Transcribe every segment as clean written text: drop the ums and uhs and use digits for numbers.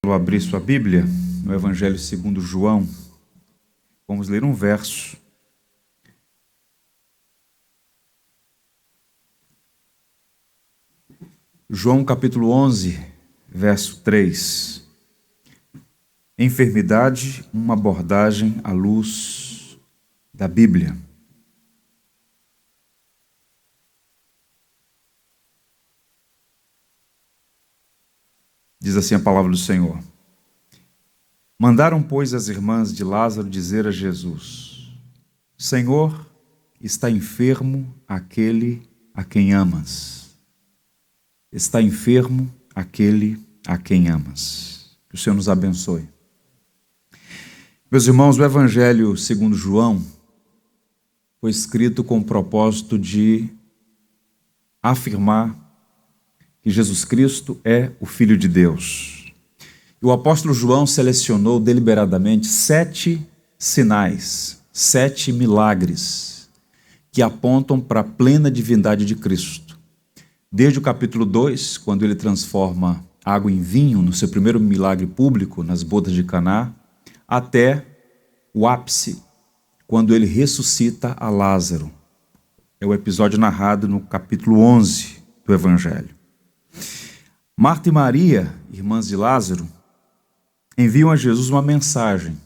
Ao abrir sua Bíblia, no Evangelho segundo João, vamos ler um verso. João capítulo 11, verso 3. Enfermidade, uma abordagem à luz da Bíblia. Diz assim a palavra do Senhor. Mandaram, pois, as irmãs de Lázaro dizer a Jesus: Senhor, está enfermo aquele a quem amas. Está enfermo aquele a quem amas. Que o Senhor nos abençoe. Meus irmãos, o Evangelho segundo João foi escrito com o propósito de afirmar que Jesus Cristo é o Filho de Deus. E o apóstolo João selecionou deliberadamente 7 sinais, 7 milagres que apontam para a plena divindade de Cristo. Desde o capítulo 2, quando ele transforma água em vinho, no seu primeiro milagre público, nas bodas de Caná, até o ápice, quando ele ressuscita a Lázaro. É o episódio narrado no capítulo 11 do Evangelho. Marta e Maria, irmãs de Lázaro, enviam a Jesus uma mensagem.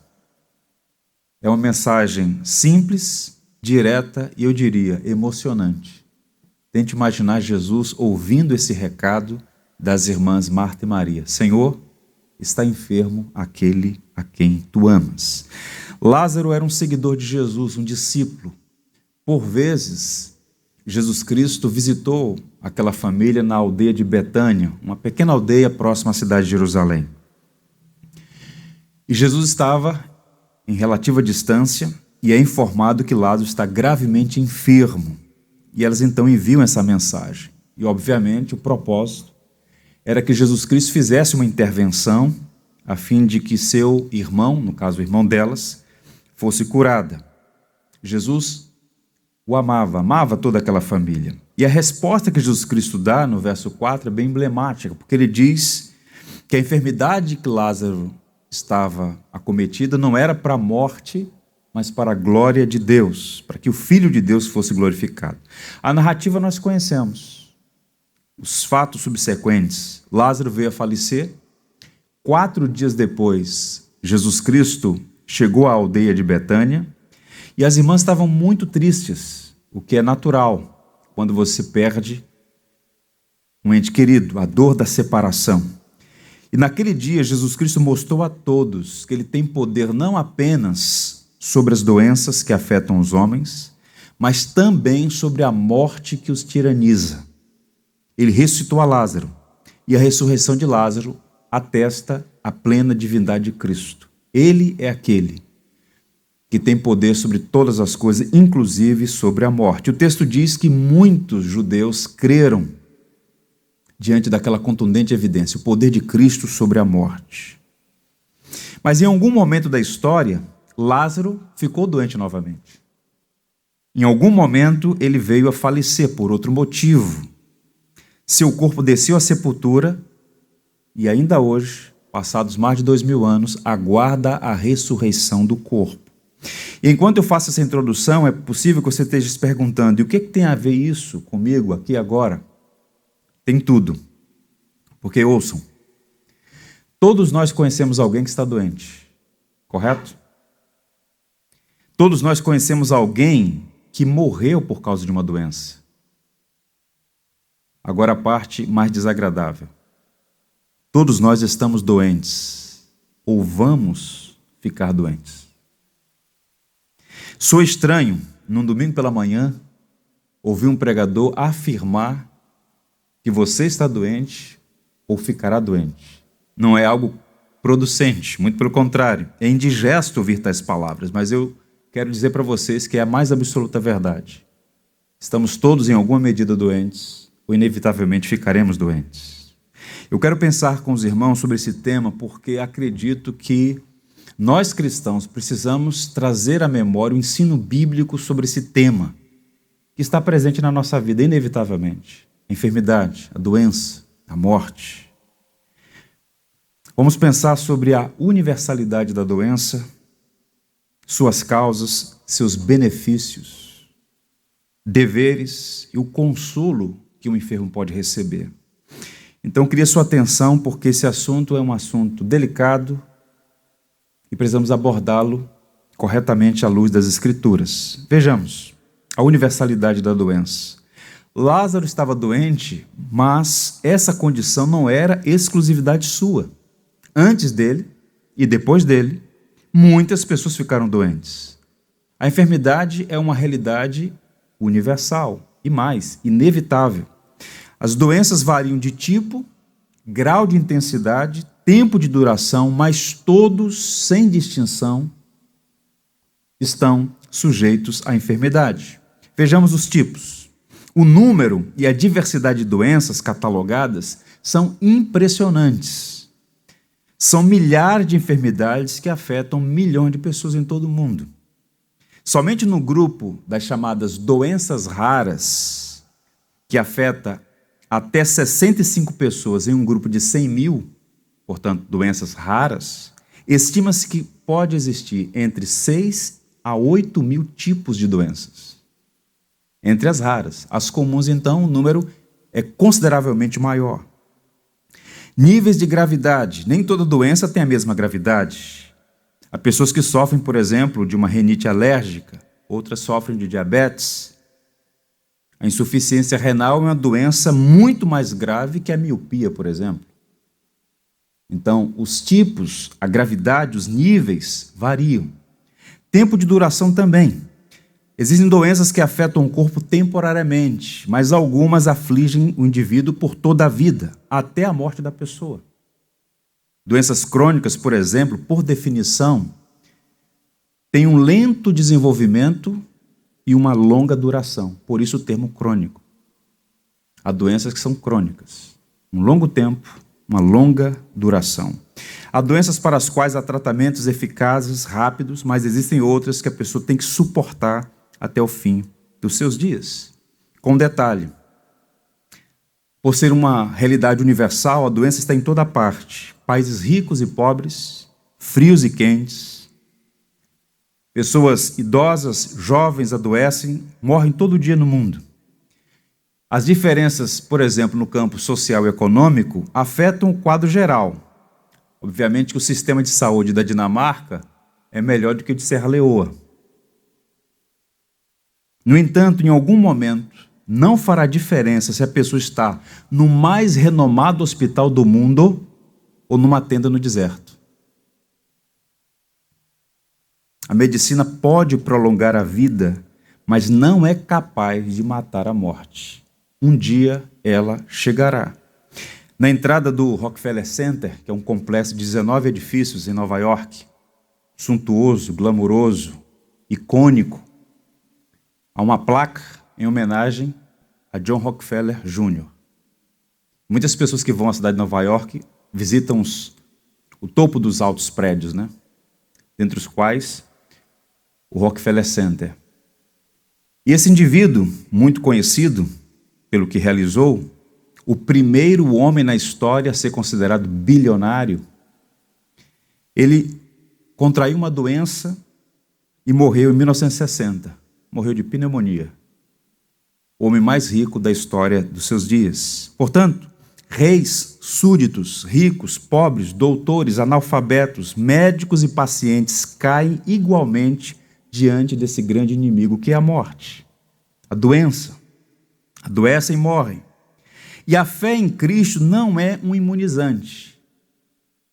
É uma mensagem simples, direta e, eu diria, emocionante. Tente imaginar Jesus ouvindo esse recado das irmãs Marta e Maria. Senhor, está enfermo aquele a quem tu amas. Lázaro era um seguidor de Jesus, um discípulo. Por vezes, Jesus Cristo visitou aquela família na aldeia de Betânia, uma pequena aldeia próxima à cidade de Jerusalém. E Jesus estava em relativa distância e é informado que Lázaro está gravemente enfermo. E elas então enviam essa mensagem. E, obviamente, o propósito era que Jesus Cristo fizesse uma intervenção a fim de que seu irmão, no caso o irmão delas, fosse curada. Jesus o amava toda aquela família. E a resposta que Jesus Cristo dá no verso 4 é bem emblemática, porque ele diz que a enfermidade que Lázaro estava acometida não era para a morte, mas para a glória de Deus, para que o Filho de Deus fosse glorificado. A narrativa nós conhecemos, os fatos subsequentes. Lázaro veio a falecer, 4 dias depois, Jesus Cristo chegou à aldeia de Betânia, e as irmãs estavam muito tristes, o que é natural quando você perde um ente querido, a dor da separação. E naquele dia, Jesus Cristo mostrou a todos que ele tem poder não apenas sobre as doenças que afetam os homens, mas também sobre a morte que os tiraniza. Ele ressuscitou a Lázaro, e a ressurreição de Lázaro atesta a plena divindade de Cristo. Ele é aquele que tem poder sobre todas as coisas, inclusive sobre a morte. O texto diz que muitos judeus creram diante daquela contundente evidência, o poder de Cristo sobre a morte. Mas em algum momento da história, Lázaro ficou doente novamente. Em algum momento ele veio a falecer por outro motivo. Seu corpo desceu à sepultura e ainda hoje, passados mais de 2000 anos, aguarda a ressurreição do corpo. E enquanto eu faço essa introdução, é possível que você esteja se perguntando: e o que tem a ver isso comigo aqui agora? Tem tudo. Porque ouçam, todos nós conhecemos alguém que está doente, correto? Todos nós conhecemos alguém que morreu por causa de uma doença. Agora a parte mais desagradável. Todos nós estamos doentes, ou vamos ficar doentes. Sou estranho, num domingo pela manhã, ouvir um pregador afirmar que você está doente ou ficará doente. Não é algo producente, muito pelo contrário. É indigesto ouvir tais palavras, mas eu quero dizer para vocês que é a mais absoluta verdade. Estamos todos em alguma medida doentes, ou inevitavelmente ficaremos doentes. Eu quero pensar com os irmãos sobre esse tema porque acredito que nós cristãos precisamos trazer à memória o ensino bíblico sobre esse tema, que está presente na nossa vida inevitavelmente. A enfermidade, a doença, a morte. Vamos pensar sobre a universalidade da doença, suas causas, seus benefícios, deveres e o consolo que um enfermo pode receber. Então, queria sua atenção, porque esse assunto é um assunto delicado e precisamos abordá-lo corretamente à luz das Escrituras. Vejamos a universalidade da doença. Lázaro estava doente, mas essa condição não era exclusividade sua. Antes dele e depois dele, muitas pessoas ficaram doentes. A enfermidade é uma realidade universal e mais, inevitável. As doenças variam de tipo, grau de intensidade, tempo de duração, mas todos, sem distinção, estão sujeitos à enfermidade. Vejamos os tipos. O número e a diversidade de doenças catalogadas são impressionantes. São milhares de enfermidades que afetam milhões de pessoas em todo o mundo. Somente no grupo das chamadas doenças raras, que afeta até 65 pessoas em um grupo de 100 mil, portanto, doenças raras, estima-se que pode existir entre 6 a 8 mil tipos de doenças. Entre as raras. As comuns, então, o número é consideravelmente maior. Níveis de gravidade. Nem toda doença tem a mesma gravidade. Há pessoas que sofrem, por exemplo, de uma rinite alérgica, outras sofrem de diabetes. A insuficiência renal é uma doença muito mais grave que a miopia, por exemplo. Então, os tipos, a gravidade, os níveis variam. Tempo de duração também. Existem doenças que afetam o corpo temporariamente, mas algumas afligem o indivíduo por toda a vida, até a morte da pessoa. Doenças crônicas, por exemplo, por definição, têm um lento desenvolvimento e uma longa duração, por isso o termo crônico. Há doenças que são crônicas, um longo tempo, uma longa duração. Há doenças para as quais há tratamentos eficazes, rápidos, mas existem outras que a pessoa tem que suportar até o fim dos seus dias. Com detalhe, por ser uma realidade universal, a doença está em toda parte. Países ricos e pobres, frios e quentes. Pessoas idosas, jovens adoecem, morrem todo dia no mundo. As diferenças, por exemplo, no campo social e econômico, afetam o quadro geral. Obviamente que o sistema de saúde da Dinamarca é melhor do que o de Serra Leoa. No entanto, em algum momento, não fará diferença se a pessoa está no mais renomado hospital do mundo ou numa tenda no deserto. A medicina pode prolongar a vida, mas não é capaz de matar a morte. Um dia ela chegará. Na entrada do Rockefeller Center, que é um complexo de 19 edifícios em Nova York, suntuoso, glamuroso, icônico, há uma placa em homenagem a John Rockefeller Jr. Muitas pessoas que vão à cidade de Nova York visitam o topo dos altos prédios, né? Dentre os quais o Rockefeller Center. E esse indivíduo, muito conhecido pelo que realizou, o primeiro homem na história a ser considerado bilionário, ele contraiu uma doença e morreu em 1960. Morreu de pneumonia. O homem mais rico da história dos seus dias. Portanto, reis, súditos, ricos, pobres, doutores, analfabetos, médicos e pacientes caem igualmente diante desse grande inimigo que é a morte, a doença. Adoecem e morrem. E a fé em Cristo não é um imunizante.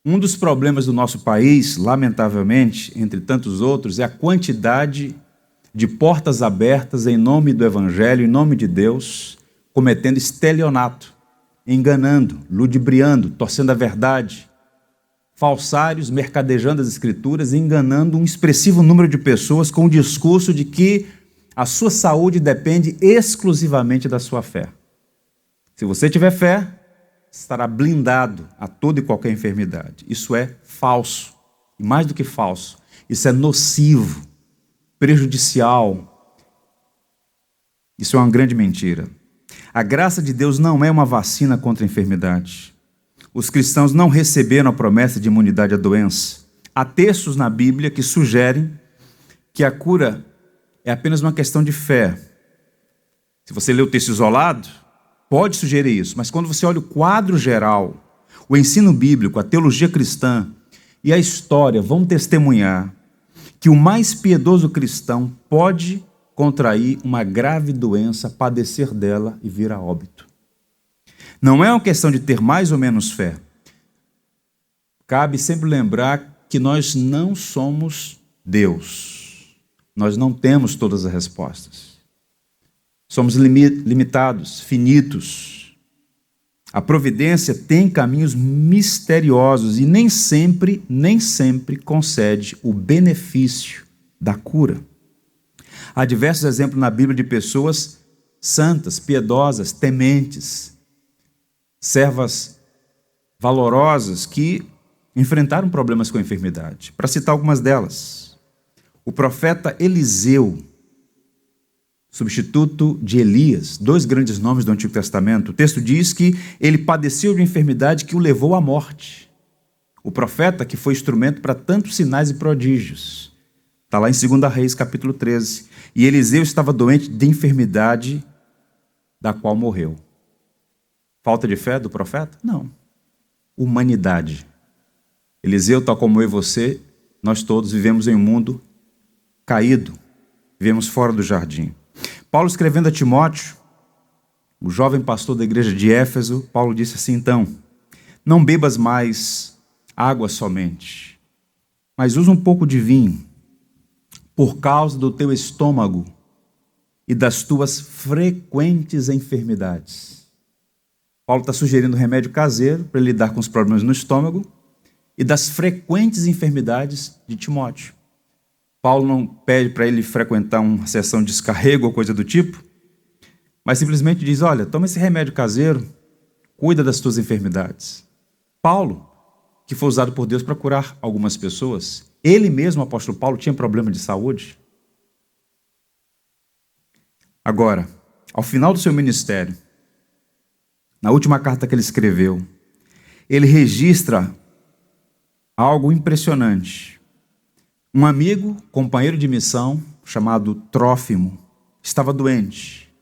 Um dos problemas do nosso país, lamentavelmente, entre tantos outros, é a quantidade de portas abertas em nome do Evangelho, em nome de Deus, cometendo estelionato, enganando, ludibriando, torcendo a verdade, falsários mercadejando as Escrituras, enganando um expressivo número de pessoas com o discurso de que a sua saúde depende exclusivamente da sua fé. Se você tiver fé, estará blindado a toda e qualquer enfermidade. Isso é falso. E mais do que falso, isso é nocivo, prejudicial. Isso é uma grande mentira. A graça de Deus não é uma vacina contra a enfermidade. os cristãos não receberam a promessa de imunidade à doença. Há textos na Bíblia que sugerem que a cura é apenas uma questão de fé. Se você lê o texto isolado, pode sugerir isso, mas quando você olha o quadro geral, o ensino bíblico, a teologia cristã e a história vão testemunhar que o mais piedoso cristão pode contrair uma grave doença, padecer dela e vir a óbito. Não é uma questão de ter mais ou menos fé. Cabe sempre lembrar que nós não somos Deus. Nós não temos todas as respostas. Somos limitados, finitos. A providência tem caminhos misteriosos e nem sempre concede o benefício da cura. Há diversos exemplos na Bíblia de pessoas santas, piedosas, tementes, servas valorosas que enfrentaram problemas com a enfermidade. Para citar algumas delas, o profeta Eliseu, substituto de Elias, dois grandes nomes do Antigo Testamento. O texto diz que ele padeceu de uma enfermidade que o levou à morte. O profeta que foi instrumento para tantos sinais e prodígios. Está lá em 2 Reis, capítulo 13. E Eliseu estava doente de enfermidade da qual morreu. Falta de fé do profeta? Não. Humanidade. Eliseu, tal como eu e você, nós todos vivemos em um mundo caído. Vivemos fora do jardim. Paulo escrevendo a Timóteo, o jovem pastor da igreja de Éfeso, Paulo disse assim: então, não bebas mais água somente, mas usa um pouco de vinho, por causa do teu estômago e das tuas frequentes enfermidades. Paulo está sugerindo remédio caseiro para lidar com os problemas no estômago e das frequentes enfermidades de Timóteo. Paulo não pede para ele frequentar uma sessão de descarrego ou coisa do tipo, mas simplesmente diz: olha, toma esse remédio caseiro, cuida das tuas enfermidades. Paulo, que foi usado por Deus para curar algumas pessoas, ele mesmo, o apóstolo Paulo, tinha problema de saúde. Agora, ao final do seu ministério, na última carta que ele escreveu, ele registra algo impressionante. Um amigo, companheiro de missão, chamado Trófimo, estava doente.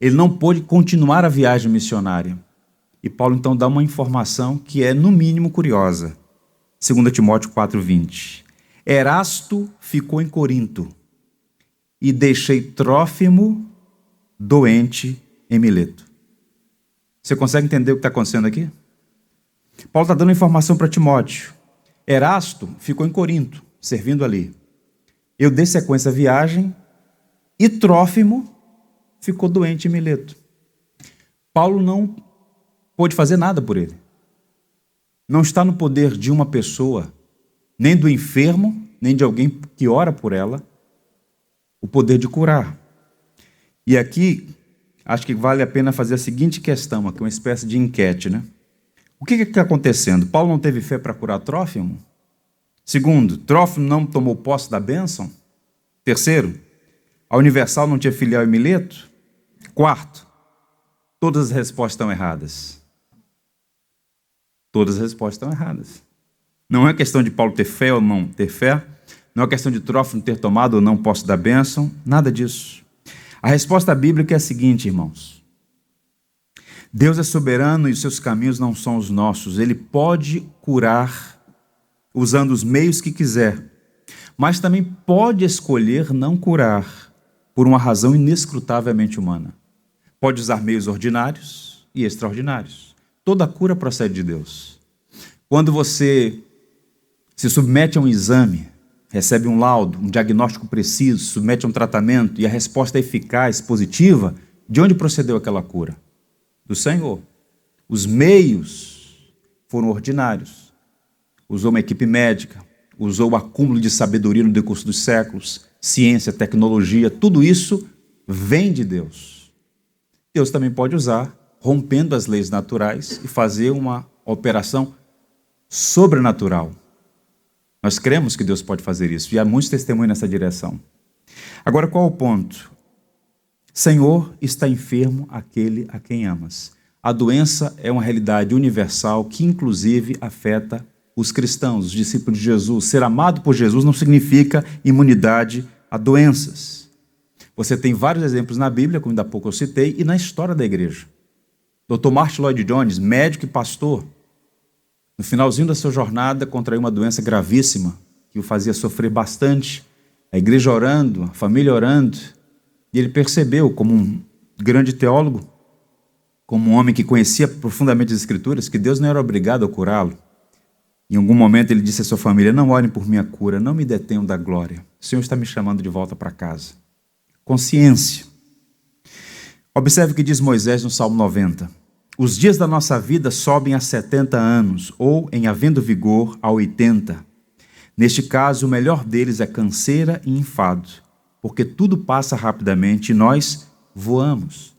Ele não pôde continuar a viagem missionária. E Paulo então dá uma informação que é, no mínimo, curiosa. 2 Timóteo 4,20. Erasto ficou em Corinto e deixei Trófimo doente em Mileto. Você consegue entender o que está acontecendo aqui? Paulo está dando informação para Timóteo. Erasto ficou em Corinto, servindo ali. Eu dei sequência à viagem e Trófimo ficou doente em Mileto. Paulo não pôde fazer nada por ele. Não está no poder de uma pessoa, nem do enfermo, nem de alguém que ora por ela, o poder de curar. E aqui, acho que vale a pena fazer a seguinte questão, aqui uma espécie de enquete, né? O que está acontecendo? Paulo não teve fé para curar Trófimo? Segundo, Trófimo não tomou posse da bênção? Terceiro, a Universal não tinha filial em Mileto? Quarto, todas as respostas estão erradas. Todas as respostas estão erradas. Não é questão de Paulo ter fé ou não ter fé, não é questão de Trófimo ter tomado ou não posse da bênção, nada disso. A resposta bíblica é a seguinte, irmãos. Deus é soberano e os seus caminhos não são os nossos. Ele pode curar usando os meios que quiser, mas também pode escolher não curar por uma razão inescrutavelmente humana. Pode usar meios ordinários e extraordinários. Toda cura procede de Deus. Quando você se submete a um exame, recebe um laudo, um diagnóstico preciso, se submete a um tratamento e a resposta é eficaz, positiva, de onde procedeu aquela cura? Do Senhor. Os meios foram ordinários. Usou uma equipe médica, usou o acúmulo de sabedoria no decurso dos séculos, ciência, tecnologia, tudo isso vem de Deus. Deus também pode usar, rompendo as leis naturais e fazer uma operação sobrenatural. Nós cremos que Deus pode fazer isso, e há muitos testemunhos nessa direção. Agora, qual é o ponto? Senhor, está enfermo aquele a quem amas. a doença é uma realidade universal que, inclusive, afeta os cristãos, os discípulos de Jesus. Ser amado por Jesus não significa imunidade a doenças. Você tem vários exemplos na Bíblia, como ainda há pouco eu citei, e na história da igreja. Dr. Martin Lloyd Jones, médico e pastor, no finalzinho da sua jornada, contraiu uma doença gravíssima, que o fazia sofrer bastante. A igreja orando, a família orando, e ele percebeu, como um grande teólogo, como um homem que conhecia profundamente as Escrituras, que Deus não era obrigado a curá-lo. Em algum momento ele disse à sua família: não orem por minha cura, não me detenham da glória. O Senhor está me chamando de volta para casa. Consciência. Observe o que diz Moisés no Salmo 90. Os dias da nossa vida sobem a 70 anos, ou, em havendo vigor, a 80. Neste caso, o melhor deles é canseira e enfado, porque tudo passa rapidamente e nós voamos.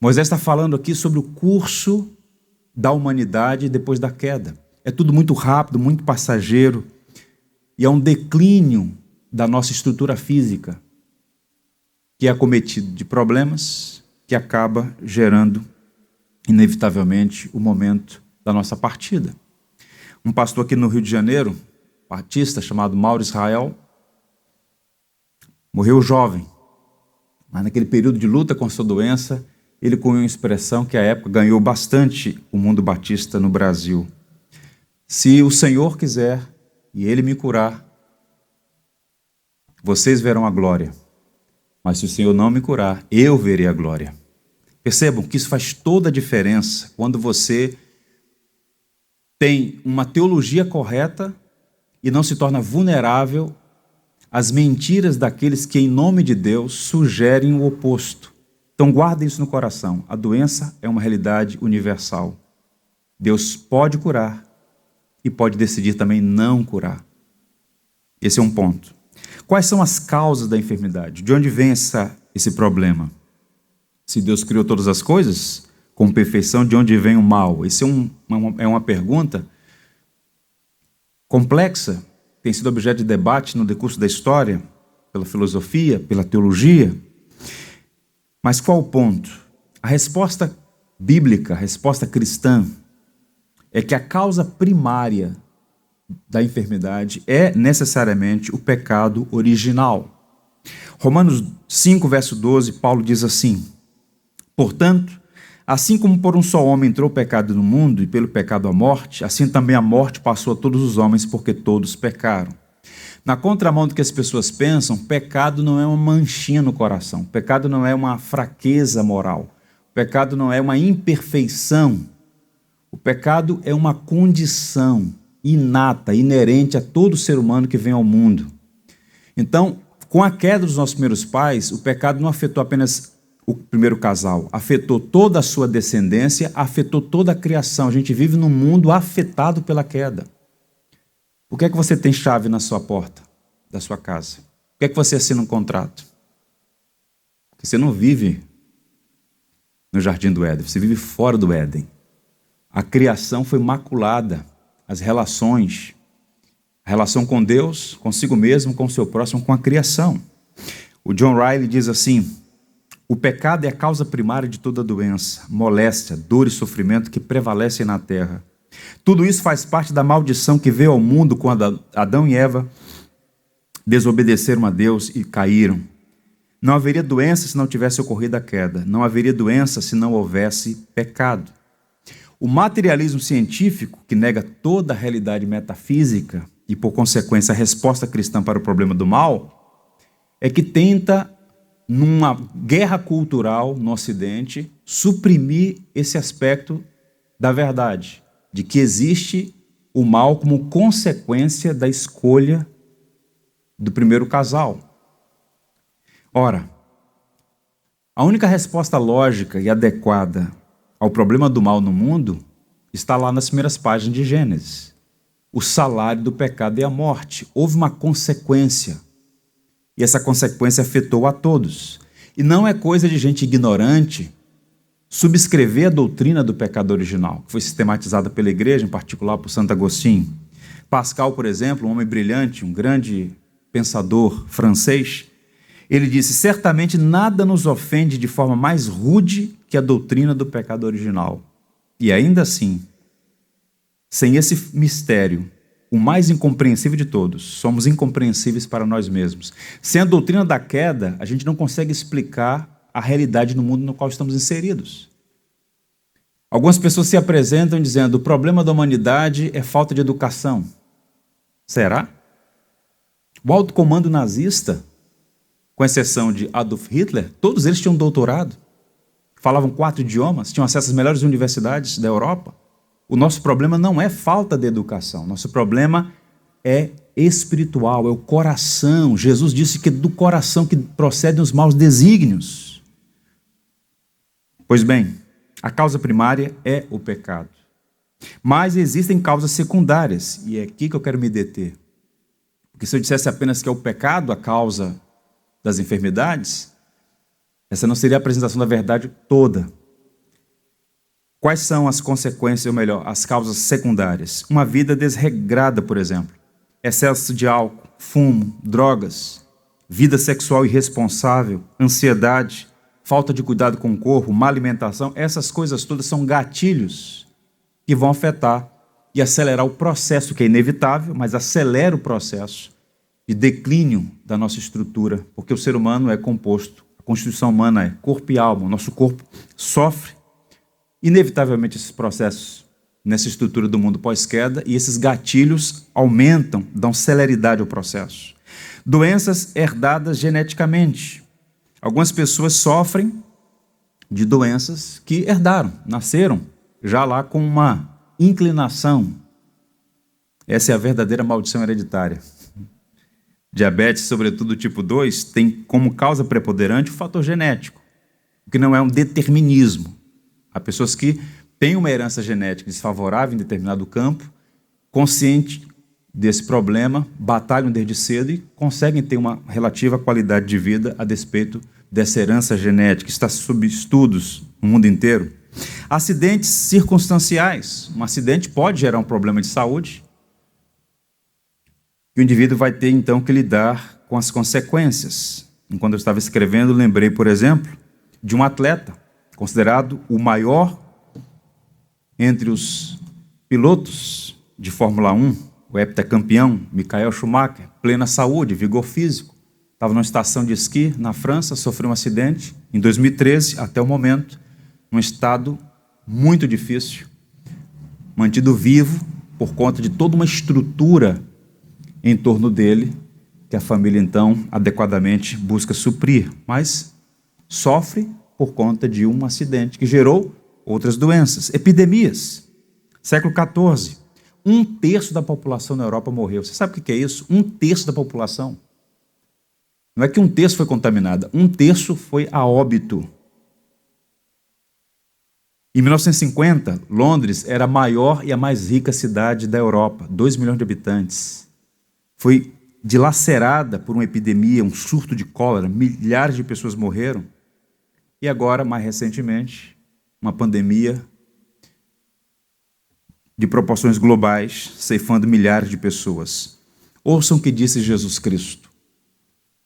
Moisés está falando aqui sobre o curso da humanidade depois da queda. É tudo muito rápido, muito passageiro, e é um declínio da nossa estrutura física, que é acometido de problemas, que acaba gerando, inevitavelmente, o momento da nossa partida. Um pastor aqui no Rio de Janeiro, batista, chamado Mauro Israel, morreu jovem, mas naquele período de luta com sua doença, ele cunhou uma expressão que à época ganhou bastante o mundo batista no Brasil. Se o Senhor quiser e Ele me curar, vocês verão a glória. Mas se o Senhor não me curar, eu verei a glória. Percebam que isso faz toda a diferença quando você tem uma teologia correta e não se torna vulnerável às mentiras daqueles que, em nome de Deus, sugerem o oposto. Então guardem isso no coração. A doença é uma realidade universal. Deus pode curar e pode decidir também não curar. Esse é um ponto. Quais são as causas da enfermidade? De onde vem esse problema? Se Deus criou todas as coisas com perfeição, de onde vem o mal? Essa é uma pergunta complexa, tem sido objeto de debate no decurso da história, pela filosofia, pela teologia. Mas qual o ponto? A resposta bíblica, a resposta cristã, é que a causa primária da enfermidade é necessariamente o pecado original. Romanos 5, verso 12, Paulo diz assim: portanto, assim como por um só homem entrou o pecado no mundo e pelo pecado a morte, assim também a morte passou a todos os homens porque todos pecaram. Na contramão do que as pessoas pensam, pecado não é uma manchinha no coração, pecado não é uma fraqueza moral, pecado não é uma imperfeição, o pecado é uma condição inata, inerente a todo ser humano que vem ao mundo. Então, com a queda dos nossos primeiros pais, o pecado não afetou apenas o primeiro casal, afetou toda a sua descendência, afetou toda a criação. A gente vive num mundo afetado pela queda. Por que é que você tem chave na sua porta da sua casa? Por que é que você assina um contrato? Porque você não vive no jardim do Éden, você vive fora do Éden. A criação foi maculada, as relações, a relação com Deus, consigo mesmo, com o seu próximo, com a criação. O John Riley diz assim: o pecado é a causa primária de toda doença, moléstia, dor e sofrimento que prevalecem na terra. Tudo isso faz parte da maldição que veio ao mundo quando Adão e Eva desobedeceram a Deus e caíram. Não haveria doença se não tivesse ocorrido a queda. Não haveria doença se não houvesse pecado. O materialismo científico, que nega toda a realidade metafísica e, por consequência, a resposta cristã para o problema do mal, é que tenta, numa guerra cultural no Ocidente, suprimir esse aspecto da verdade, de que existe o mal como consequência da escolha do primeiro casal. Ora, a única resposta lógica e adequada ao problema do mal no mundo está lá nas primeiras páginas de Gênesis. O salário do pecado é a morte. Houve uma consequência. E essa consequência afetou a todos. E não é coisa de gente ignorante subscrever a doutrina do pecado original, que foi sistematizada pela igreja, em particular por Santo Agostinho. Pascal, por exemplo, um homem brilhante, um grande pensador francês, ele disse: certamente nada nos ofende de forma mais rude que a doutrina do pecado original. E ainda assim, sem esse mistério, o mais incompreensível de todos, somos incompreensíveis para nós mesmos. Sem a doutrina da queda, a gente não consegue explicar a realidade no mundo no qual estamos inseridos. Algumas pessoas se apresentam dizendo: o problema da humanidade é falta de educação. Será? O alto comando nazista, com exceção de Adolf Hitler, todos eles tinham doutorado, falavam 4 idiomas, tinham acesso às melhores universidades da Europa. O nosso problema não é falta de educação, nosso problema é espiritual, é o coração. Jesus disse que é do coração que procedem os maus desígnios. Pois bem, a causa primária é o pecado. Mas existem causas secundárias, e é aqui que eu quero me deter. Porque se eu dissesse apenas que é o pecado a causa das enfermidades, essa não seria a apresentação da verdade toda. Quais são as consequências, ou melhor, as causas secundárias? Uma vida desregrada, por exemplo. Excesso de álcool, fumo, drogas, vida sexual irresponsável, ansiedade, falta de cuidado com o corpo, má alimentação. Essas coisas todas são gatilhos que vão afetar e acelerar o processo, que é inevitável, mas acelera o processo de declínio da nossa estrutura, porque o ser humano é composto, a constituição humana é corpo e alma, o nosso corpo sofre inevitavelmente esses processos nessa estrutura do mundo pós-queda, e esses gatilhos aumentam, dão celeridade ao processo. Doenças herdadas geneticamente. Algumas pessoas sofrem de doenças que herdaram, nasceram já lá com uma inclinação. Essa é a verdadeira maldição hereditária. Diabetes, sobretudo tipo 2, tem como causa preponderante o fator genético, o que não é um determinismo. Há pessoas que têm uma herança genética desfavorável em determinado campo, consciente desse problema, batalham desde cedo e conseguem ter uma relativa qualidade de vida a despeito dessa herança genética. Está sob estudos no mundo inteiro. Acidentes circunstanciais. Um acidente pode gerar um problema de saúde e o indivíduo vai ter então que lidar com as consequências. Enquanto eu estava escrevendo, lembrei, por exemplo, de um atleta considerado o maior entre os pilotos de Fórmula 1, o heptacampeão, Michael Schumacher, plena saúde, vigor físico. Estava numa estação de esqui na França, sofreu um acidente em 2013, até o momento, num estado muito difícil, mantido vivo por conta de toda uma estrutura em torno dele, que a família então adequadamente busca suprir, mas sofre por conta de um acidente que gerou outras doenças. Epidemias. Século XIV, 1/3 da população na Europa morreu. Você sabe o que é isso? 1/3 da população. Não é que 1/3 foi contaminada, 1/3 foi a óbito. Em 1950, Londres era a maior e a mais rica cidade da Europa, 2 milhões de habitantes. Foi dilacerada por uma epidemia, um surto de cólera, milhares de pessoas morreram. E agora, mais recentemente, uma pandemia de proporções globais, ceifando milhares de pessoas. Ouçam o que disse Jesus Cristo: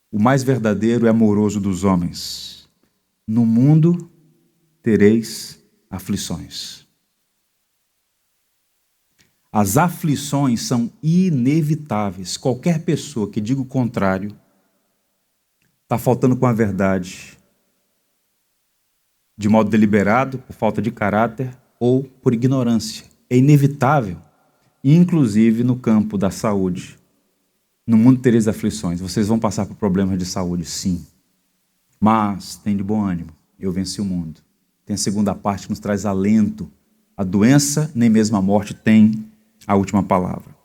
o mais verdadeiro e amoroso dos homens. No mundo tereis aflições. As aflições são inevitáveis. Qualquer pessoa que diga o contrário está faltando com a verdade, de modo deliberado, por falta de caráter ou por ignorância. É inevitável, inclusive no campo da saúde. No mundo tereis aflições. Vocês vão passar por problemas de saúde, sim. Mas tem de bom ânimo. Eu venci o mundo. Tem a segunda parte que nos traz alento. A doença, nem mesmo a morte, tem a última palavra.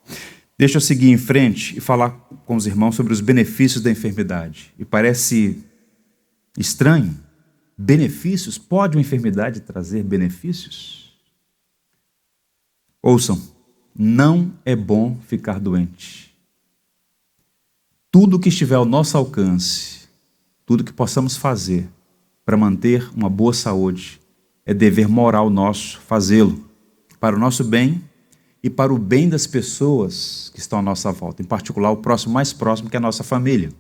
Deixa eu seguir em frente e falar com os irmãos sobre os benefícios da enfermidade. E parece estranho. Benefícios? Pode uma enfermidade trazer benefícios? Ouçam, não é bom ficar doente. Tudo que estiver ao nosso alcance, tudo que possamos fazer para manter uma boa saúde, é dever moral nosso fazê-lo, para o nosso bem e para o bem das pessoas que estão à nossa volta, em particular o próximo mais próximo, que é a nossa família.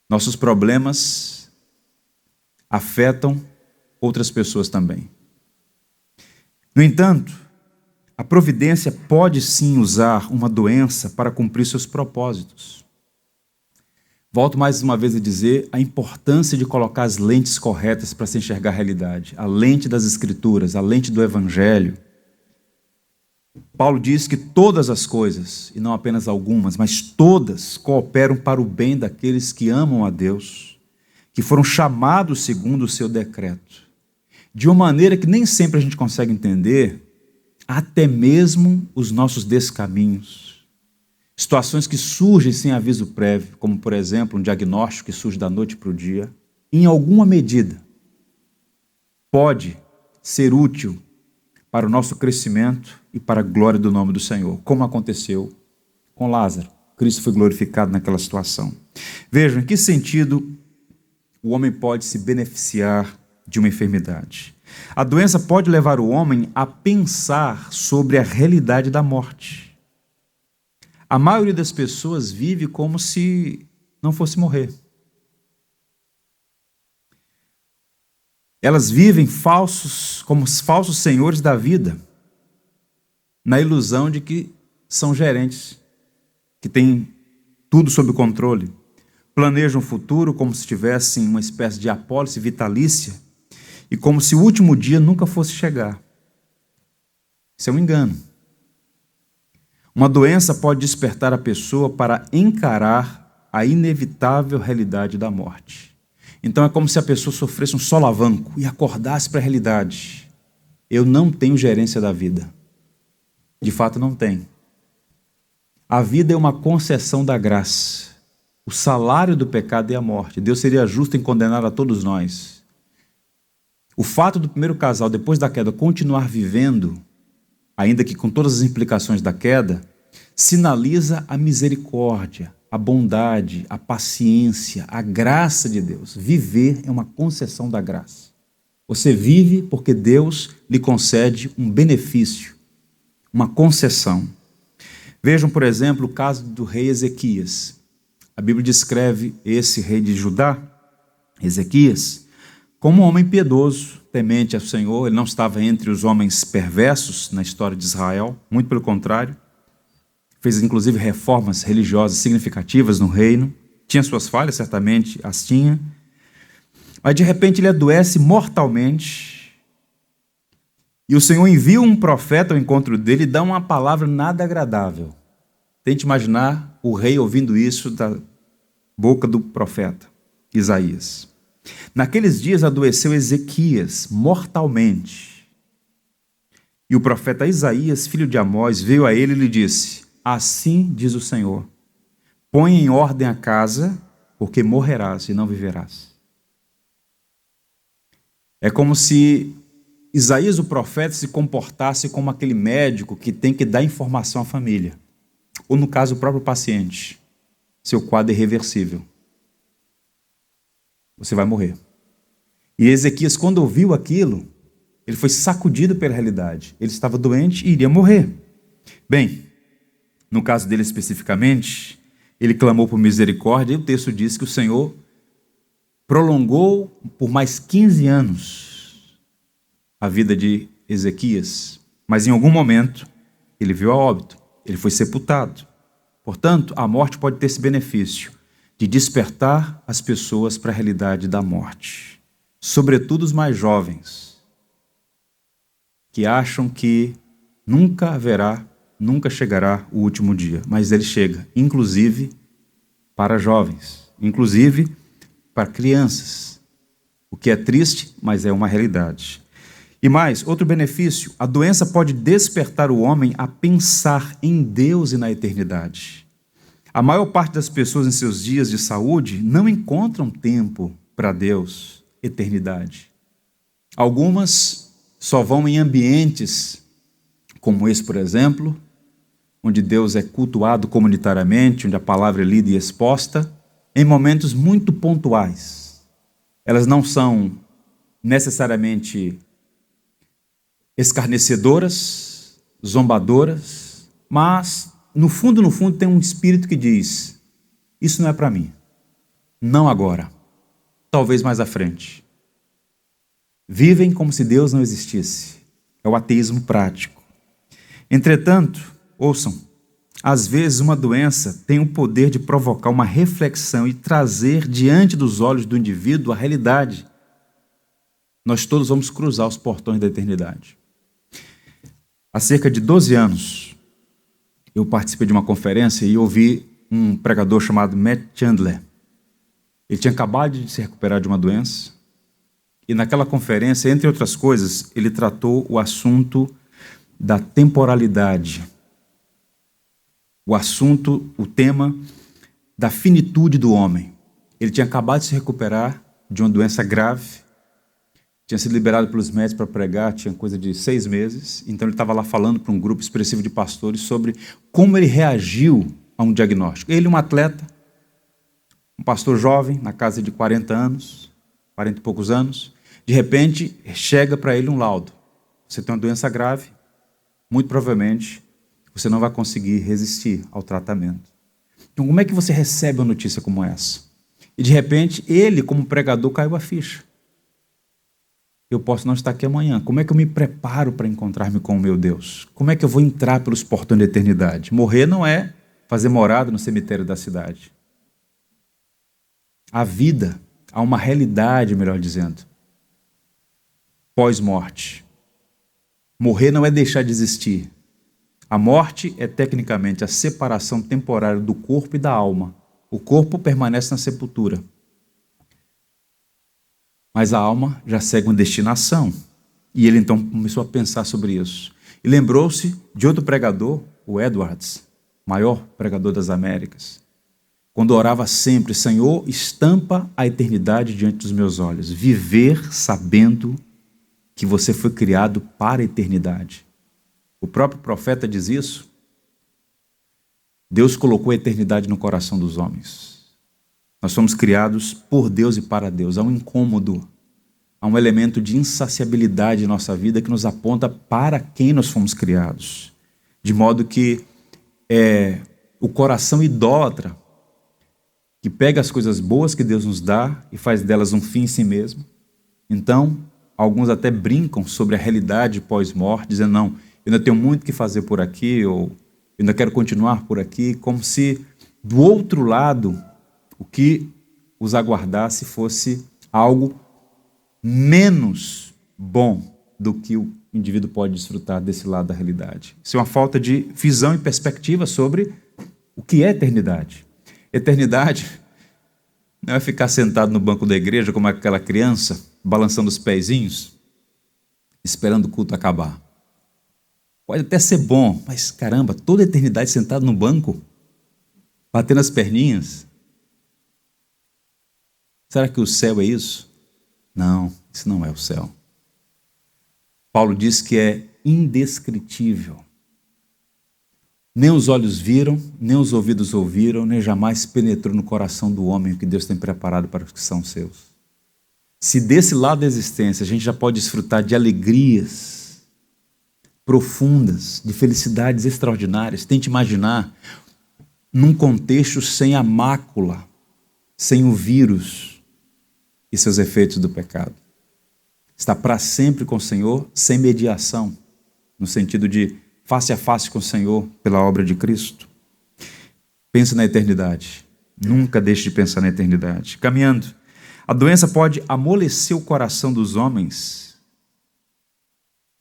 Nossos problemas afetam outras pessoas também. No entanto, a providência pode sim usar uma doença para cumprir seus propósitos. Volto mais uma vez a dizer a importância de colocar as lentes corretas para se enxergar a realidade. A lente das Escrituras, a lente do Evangelho. Paulo diz que todas as coisas, e não apenas algumas, mas todas, cooperam para o bem daqueles que amam a Deus, que foram chamados segundo o seu decreto. De uma maneira que nem sempre a gente consegue entender, até mesmo os nossos descaminhos. Situações que surgem sem aviso prévio, como, por exemplo, um diagnóstico que surge da noite para o dia, em alguma medida, pode ser útil para o nosso crescimento e para a glória do nome do Senhor, como aconteceu com Lázaro. Cristo foi glorificado naquela situação. Vejam, em que sentido o homem pode se beneficiar de uma enfermidade? A doença pode levar o homem a pensar sobre a realidade da morte. A maioria das pessoas vive como se não fosse morrer. Elas vivem como falsos senhores da vida, na ilusão de que são gerentes, que têm tudo sob controle. Planejam o futuro como se tivessem uma espécie de apólice vitalícia e como se o último dia nunca fosse chegar. Isso é um engano. Uma doença pode despertar a pessoa para encarar a inevitável realidade da morte. Então é como se a pessoa sofresse um solavanco e acordasse para a realidade. Eu não tenho gerência da vida. De fato, não tem. A vida é uma concessão da graça. O salário do pecado é a morte. Deus seria justo em condenar a todos nós. O fato do primeiro casal, depois da queda, continuar vivendo, ainda que com todas as implicações da queda, sinaliza a misericórdia, a bondade, a paciência, a graça de Deus. Viver é uma concessão da graça. Você vive porque Deus lhe concede um benefício, uma concessão. Vejam, por exemplo, o caso do rei Ezequias. A Bíblia descreve esse rei de Judá, Ezequias, como um homem piedoso, temente ao Senhor. Ele não estava entre os homens perversos na história de Israel, muito pelo contrário. Fez inclusive reformas religiosas significativas no reino. Tinha suas falhas, certamente as tinha. Mas de repente ele adoece mortalmente. E o Senhor envia um profeta ao encontro dele e dá uma palavra nada agradável. Tente imaginar o rei ouvindo isso da boca do profeta Isaías. Naqueles dias adoeceu Ezequias mortalmente. E o profeta Isaías, filho de Amós, veio a ele e lhe disse: assim diz o Senhor, põe em ordem a casa, porque morrerás e não viverás. É como se Isaías, o profeta, se comportasse como aquele médico que tem que dar informação à família. Ou, no caso, o próprio paciente. Seu quadro é irreversível. Você vai morrer. E Ezequias, quando ouviu aquilo, ele foi sacudido pela realidade. Ele estava doente e iria morrer. Bem, no caso dele especificamente, ele clamou por misericórdia e o texto diz que o Senhor prolongou por mais 15 anos a vida de Ezequias. Mas em algum momento, ele veio a óbito, ele foi sepultado. Portanto, a morte pode ter esse benefício de despertar as pessoas para a realidade da morte. Sobretudo os mais jovens, que acham que nunca chegará o último dia. Mas ele chega, inclusive para jovens, inclusive para crianças. O que é triste, mas é uma realidade. E mais, outro benefício, a doença pode despertar o homem a pensar em Deus e na eternidade. A maior parte das pessoas em seus dias de saúde não encontram tempo para Deus, eternidade. Algumas só vão em ambientes como esse, por exemplo, onde Deus é cultuado comunitariamente, onde a palavra é lida e exposta, em momentos muito pontuais. Elas não são necessariamente escarnecedoras, zombadoras, mas no fundo, tem um espírito que diz: isso não é para mim, não agora, talvez mais à frente. Vivem como se Deus não existisse. É É o ateísmo prático. Entretanto, ouçam, às vezes uma doença tem o poder de provocar uma reflexão e trazer diante dos olhos do indivíduo a realidade. Nós todos vamos cruzar os portões da eternidade. Há cerca de 12 anos, eu participei de uma conferência e ouvi um pregador chamado Matt Chandler. Ele tinha acabado de se recuperar de uma doença e naquela conferência, entre outras coisas, ele tratou o assunto da temporalidade. O tema da finitude do homem. Ele tinha acabado de se recuperar de uma doença grave, tinha sido liberado pelos médicos para pregar, tinha coisa de 6 meses, então ele estava lá falando para um grupo expressivo de pastores sobre como ele reagiu a um diagnóstico. Ele, um atleta, um pastor jovem, na casa de 40 anos, 40 e poucos anos, de repente chega para ele um laudo. Você tem uma doença grave, muito provavelmente você não vai conseguir resistir ao tratamento. Então, como é que você recebe uma notícia como essa? E, de repente, ele, como pregador, caiu a ficha. Eu posso não estar aqui amanhã. Como é que eu me preparo para encontrar-me com o meu Deus? Como é que eu vou entrar pelos portões da eternidade? Morrer não é fazer morada no cemitério da cidade. A vida, há uma realidade, melhor dizendo, pós-morte. Morrer não é deixar de existir. A morte é, tecnicamente, a separação temporária do corpo e da alma. O corpo permanece na sepultura. Mas a alma já segue uma destinação. E ele, então, começou a pensar sobre isso. E lembrou-se de outro pregador, o Edwards, maior pregador das Américas, quando orava sempre: Senhor, estampa a eternidade diante dos meus olhos. Viver sabendo que você foi criado para a eternidade. O próprio profeta diz isso. Deus colocou a eternidade no coração dos homens. Nós somos criados por Deus e para Deus. Há um incômodo, há um elemento de insaciabilidade em nossa vida que nos aponta para quem nós fomos criados. De modo que o coração idólatra, que pega as coisas boas que Deus nos dá e faz delas um fim em si mesmo. Então, alguns até brincam sobre a realidade pós-morte, dizendo: não, eu ainda tenho muito que fazer por aqui, ou eu ainda quero continuar por aqui, como se do outro lado o que os aguardasse fosse algo menos bom do que o indivíduo pode desfrutar desse lado da realidade. Isso é uma falta de visão e perspectiva sobre o que é eternidade. Eternidade não é ficar sentado no banco da igreja como aquela criança, balançando os pezinhos, esperando o culto acabar. Pode até ser bom, mas caramba, toda a eternidade sentado no banco, batendo as perninhas. Será que o céu é isso? Não, isso não é o céu. Paulo diz que é indescritível. Nem os olhos viram, nem os ouvidos ouviram, nem jamais penetrou no coração do homem o que Deus tem preparado para os que são seus. Se desse lado da existência a gente já pode desfrutar de alegrias profundas, de felicidades extraordinárias, tente imaginar num contexto sem a mácula, sem o vírus e seus efeitos do pecado. Está para sempre com o Senhor, sem mediação, no sentido de face a face com o Senhor pela obra de Cristo. Pense na eternidade. Nunca deixe de pensar na eternidade. Caminhando, a doença pode amolecer o coração dos homens,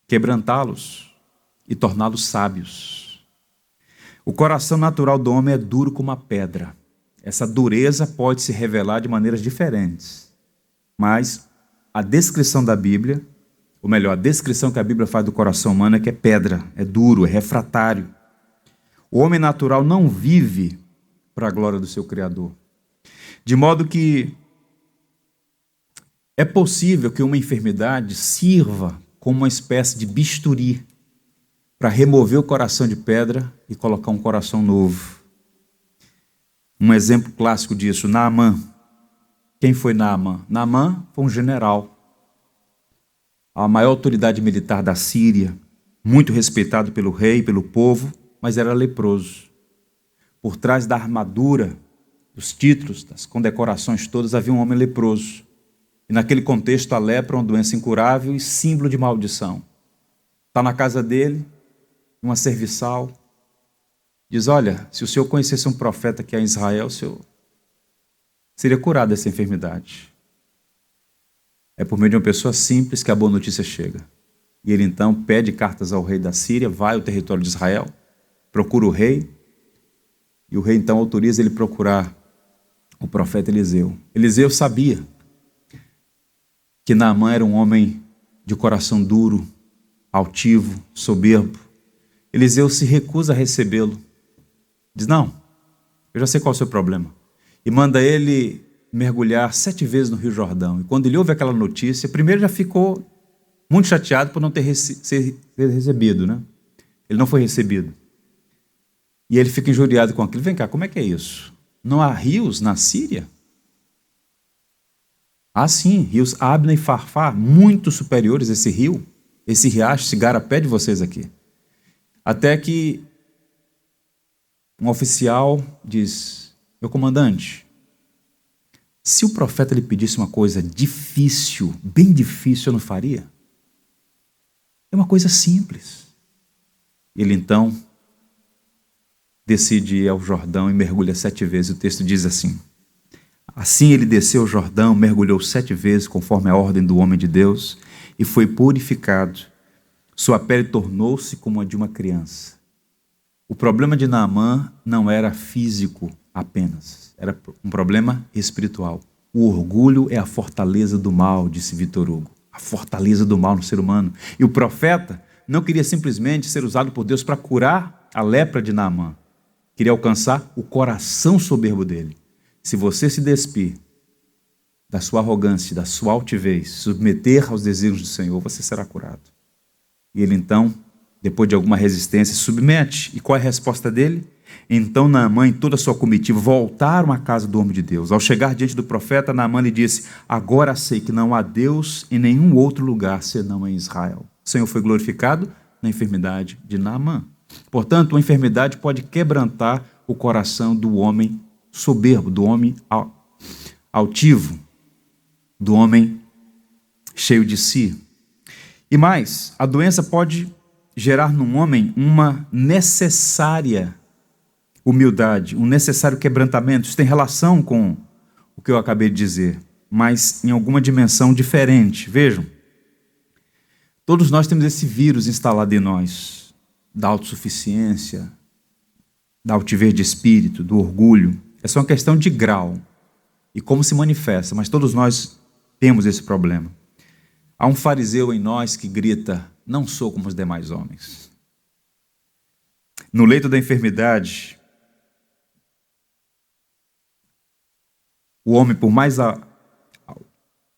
quebrantá-los e torná-los sábios. O coração natural do homem é duro como uma pedra. Essa dureza pode se revelar de maneiras diferentes, mas a descrição da Bíblia, ou melhor, a descrição que a Bíblia faz do coração humano é que é pedra, é duro, é refratário. O homem natural não vive para a glória do seu Criador. De modo que é possível que uma enfermidade sirva como uma espécie de bisturi para remover o coração de pedra e colocar um coração novo. Um exemplo clássico disso, Naamã. Quem foi Naamã? Naamã foi um general, a maior autoridade militar da Síria, muito respeitado pelo rei, pelo povo, mas era leproso. Por trás da armadura, dos títulos, das condecorações todas, havia um homem leproso. E naquele contexto, a lepra é uma doença incurável e símbolo de maldição. está na casa dele, uma serviçal, diz: olha, se o senhor conhecesse um profeta que é em Israel, o senhor seria curado dessa enfermidade. É por meio de uma pessoa simples que a boa notícia chega. E ele então pede cartas ao rei da Síria, vai ao território de Israel, procura o rei, e o rei então autoriza ele procurar o profeta Eliseu. Eliseu sabia que Naamã era um homem de coração duro, altivo, soberbo. Eliseu se recusa a recebê-lo. Diz: não, eu já sei qual é o seu problema. E manda ele mergulhar 7 vezes no Rio Jordão. E quando ele ouve aquela notícia, primeiro já ficou muito chateado por não ter ser recebido, né? Ele não foi recebido. E ele fica injuriado com aquilo. Vem cá, como é que é isso? Não há rios na Síria? Há sim, rios Abna e Farfar, muito superiores a esse rio, esse riacho, esse garapé de vocês aqui. Até que um oficial diz: meu comandante, se o profeta lhe pedisse uma coisa difícil, bem difícil, eu não faria? É uma coisa simples. Ele então decide ir ao Jordão e mergulha 7 vezes. O texto diz assim: assim ele desceu o Jordão, mergulhou 7 vezes, conforme a ordem do homem de Deus, e foi purificado. Sua pele tornou-se como a de uma criança. O problema de Naamã não era físico apenas, era um problema espiritual. O orgulho é a fortaleza do mal, disse Victor Hugo. A fortaleza do mal no ser humano. E o profeta não queria simplesmente ser usado por Deus para curar a lepra de Naamã. Queria alcançar o coração soberbo dele. Se você se despir da sua arrogância, da sua altivez, submeter aos desígnios do Senhor, você será curado. E ele então, depois de alguma resistência, se submete. E qual é a resposta dele? Então Naamã e toda a sua comitiva voltaram à casa do homem de Deus. Ao chegar diante do profeta, Naamã lhe disse: agora sei que não há Deus em nenhum outro lugar senão em Israel. O Senhor foi glorificado na enfermidade de Naamã. Portanto, a enfermidade pode quebrantar o coração do homem soberbo, do homem altivo, do homem cheio de si. E mais, a doença pode gerar no homem uma necessária humildade, um necessário quebrantamento. Isso tem relação com o que eu acabei de dizer, mas em alguma dimensão diferente. Vejam, todos nós temos esse vírus instalado em nós, da autossuficiência, da altivez de espírito, do orgulho. É só uma questão de grau e como se manifesta, mas todos nós temos esse problema. Há um fariseu em nós que grita: não sou como os demais homens. No leito da enfermidade, o homem, por mais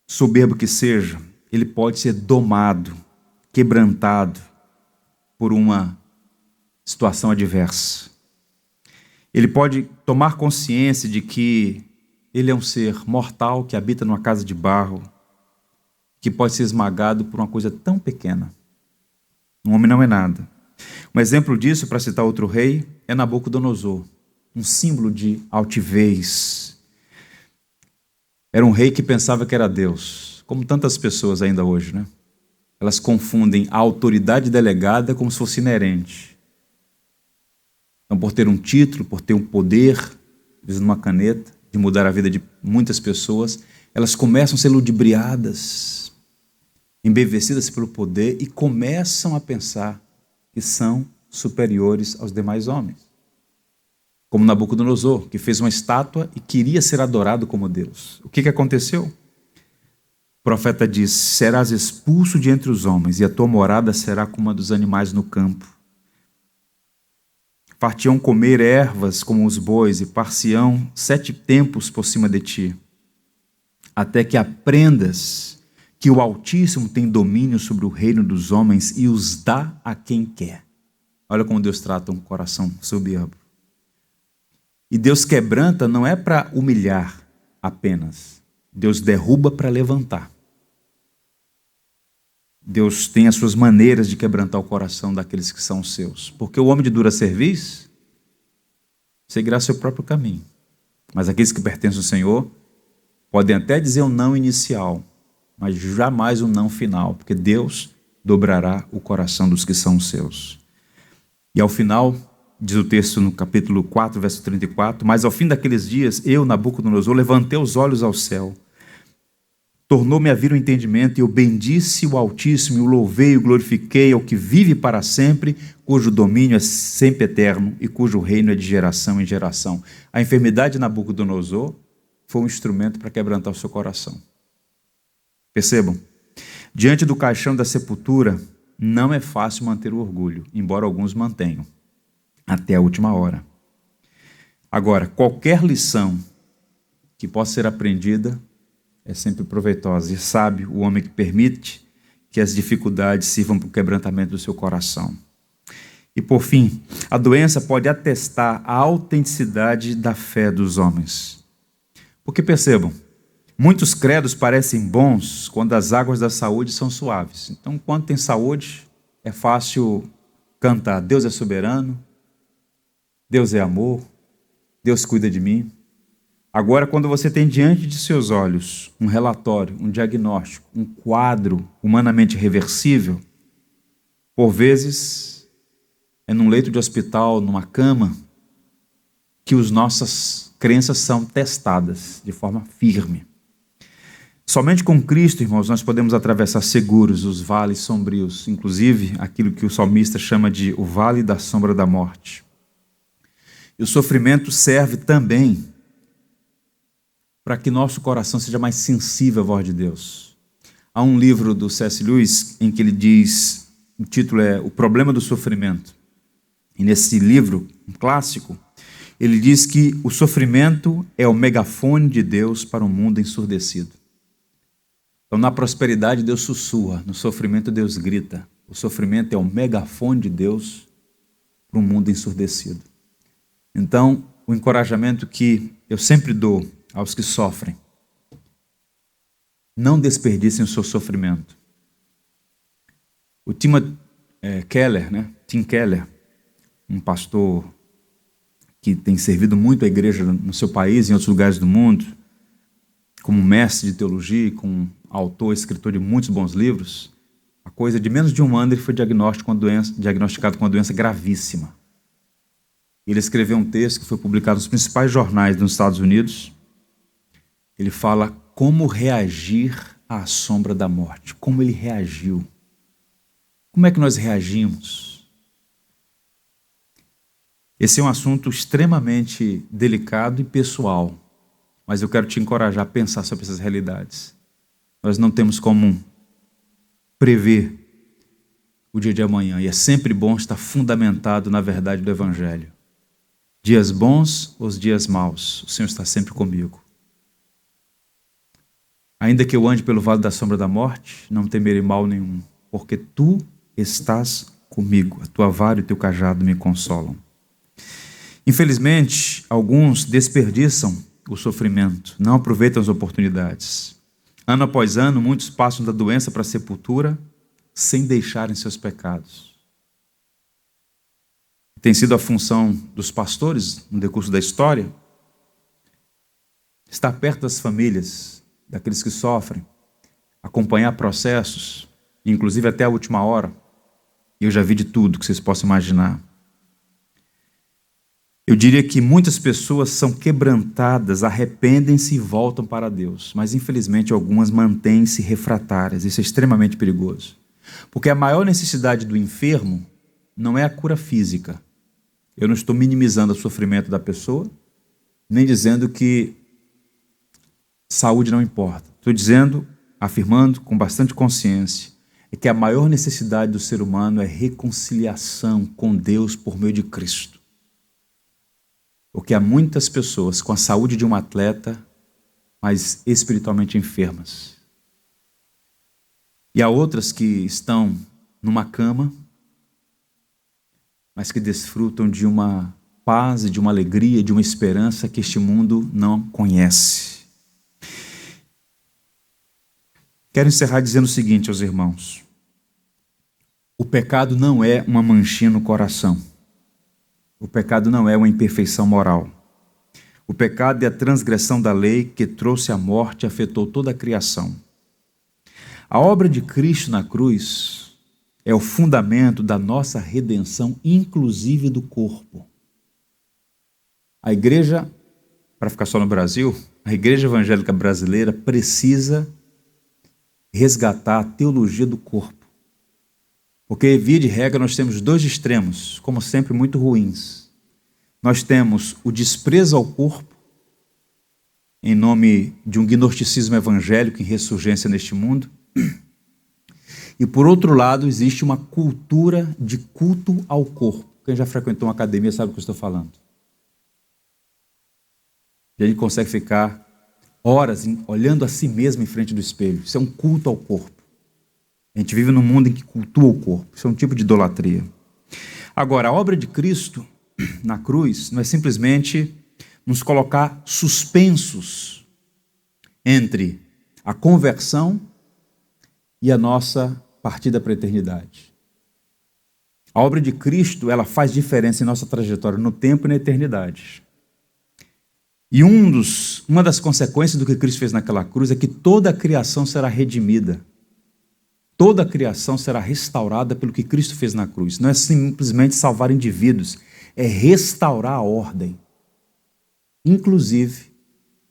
soberbo que seja, ele pode ser domado, quebrantado por uma situação adversa. Ele pode tomar consciência de que ele é um ser mortal que habita numa casa de barro, que pode ser esmagado por uma coisa tão pequena. Um homem não é nada. Um exemplo disso, para citar outro rei, é Nabucodonosor, um símbolo de altivez. Era um rei que pensava que era Deus, como tantas pessoas ainda hoje, né? Elas confundem a autoridade delegada como se fosse inerente. Então, por ter um título, por ter um poder, às vezes numa caneta, de mudar a vida de muitas pessoas, elas começam a ser ludibriadas, embevecidas pelo poder e começam a pensar que são superiores aos demais homens. Como Nabucodonosor, que fez uma estátua e queria ser adorado como Deus. O que aconteceu? O profeta diz: serás expulso de entre os homens e a tua morada será como a dos animais no campo. Partiam comer ervas como os bois e par-se-ão 7 tempos por cima de ti, até que aprendas que o Altíssimo tem domínio sobre o reino dos homens e os dá a quem quer. Olha como Deus trata um coração soberbo. E Deus quebranta não é para humilhar apenas. Deus derruba para levantar. Deus tem as suas maneiras de quebrantar o coração daqueles que são seus. Porque o homem de dura cerviz seguirá seu próprio caminho. Mas aqueles que pertencem ao Senhor podem até dizer um não inicial, mas jamais um não final. Porque Deus, dobrará o coração dos que são seus. E ao final, diz o texto no capítulo 4, verso 34, mas ao fim daqueles dias, eu, Nabucodonosor, levantei os olhos ao céu, tornou-me a vir o entendimento, e eu bendisse o Altíssimo, e o louvei e o glorifiquei ao que vive para sempre, cujo domínio é sempre eterno, e cujo reino é de geração em geração. A enfermidade de Nabucodonosor foi um instrumento para quebrantar o seu coração. Percebam, diante do caixão da sepultura, não é fácil manter o orgulho, embora alguns mantenham, até a última hora. Agora, qualquer lição que possa ser aprendida é sempre proveitosa, e sábio o homem que permite que as dificuldades sirvam para o quebrantamento do seu coração. E por fim, a doença pode atestar a autenticidade da fé dos homens. Porque percebam, muitos credos parecem bons quando as águas da saúde são suaves. Então, quando tem saúde, é fácil cantar: Deus é soberano, Deus é amor, Deus cuida de mim. Agora, quando você tem diante de seus olhos um relatório, um diagnóstico, um quadro humanamente reversível, por vezes é num leito de hospital, numa cama, que as nossas crenças são testadas de forma firme. Somente com Cristo, irmãos, nós podemos atravessar seguros os vales sombrios, inclusive aquilo que o salmista chama de o vale da sombra da morte. E o sofrimento serve também para que nosso coração seja mais sensível à voz de Deus. Há um livro do C.S. Lewis em que ele diz, o título é O Problema do Sofrimento. E nesse livro, um clássico, ele diz que o sofrimento é o megafone de Deus para um mundo ensurdecido. Então, na prosperidade, Deus sussurra, no sofrimento, Deus grita. O sofrimento é o megafone de Deus para um mundo ensurdecido. Então, o encorajamento que eu sempre dou aos que sofrem: não desperdicem o seu sofrimento. O Tim Keller, um pastor que tem servido muito a igreja no seu país e em outros lugares do mundo, como mestre de teologia, como autor, escritor de muitos bons livros, a coisa de menos de um ano ele foi diagnosticado com uma doença gravíssima. Ele escreveu um texto que foi publicado nos principais jornais dos Estados Unidos. Ele fala como reagir à sombra da morte, como ele reagiu. Como é que nós reagimos? Esse é um assunto extremamente delicado e pessoal, mas eu quero te encorajar a pensar sobre essas realidades. Nós não temos como prever o dia de amanhã, e é sempre bom estar fundamentado na verdade do Evangelho. Dias bons ou dias maus, o Senhor está sempre comigo. Ainda que eu ande pelo vale da sombra da morte, não temerei mal nenhum, porque tu estás comigo, a tua vara e o teu cajado me consolam. Infelizmente, alguns desperdiçam o sofrimento, não aproveitam as oportunidades. Ano após ano, muitos passam da doença para a sepultura sem deixarem seus pecados. Tem sido a função dos pastores, no decurso da história, estar perto das famílias, daqueles que sofrem, acompanhar processos, inclusive até a última hora. E eu já vi de tudo que vocês possam imaginar. Eu diria que muitas pessoas são quebrantadas, arrependem-se e voltam para Deus, mas infelizmente algumas mantêm-se refratárias. Isso é extremamente perigoso, porque a maior necessidade do enfermo não é a cura física. Eu não estou minimizando o sofrimento da pessoa, nem dizendo que saúde não importa. Estou dizendo, afirmando com bastante consciência, é que a maior necessidade do ser humano é reconciliação com Deus por meio de Cristo. Porque há muitas pessoas com a saúde de um atleta, mas espiritualmente enfermas. E há outras que estão numa cama, mas que desfrutam de uma paz, de uma alegria, de uma esperança que este mundo não conhece. Quero encerrar dizendo o seguinte aos irmãos: o pecado não é uma manchinha no coração. O pecado não é uma imperfeição moral. O pecado é a transgressão da lei que trouxe a morte e afetou toda a criação. A obra de Cristo na cruz é o fundamento da nossa redenção, inclusive do corpo. A igreja, para ficar só no Brasil, a igreja evangélica brasileira precisa resgatar a teologia do corpo. Porque, via de regra, nós temos dois extremos, como sempre, muito ruins. Nós temos o desprezo ao corpo, em nome de um gnosticismo evangélico em ressurgência neste mundo. E, por outro lado, existe uma cultura de culto ao corpo. Quem já frequentou uma academia sabe o que eu estou falando. E a gente consegue ficar horas olhando a si mesmo em frente do espelho. Isso é um culto ao corpo. A gente vive num mundo em que cultua o corpo. Isso é um tipo de idolatria. Agora, a obra de Cristo na cruz não é simplesmente nos colocar suspensos entre a conversão e a nossa partida para a eternidade. A obra de Cristo, ela faz diferença em nossa trajetória no tempo e na eternidade. E uma das consequências do que Cristo fez naquela cruz é que toda a criação será redimida. Toda a criação será restaurada pelo que Cristo fez na cruz. Não é simplesmente salvar indivíduos, é restaurar a ordem. Inclusive,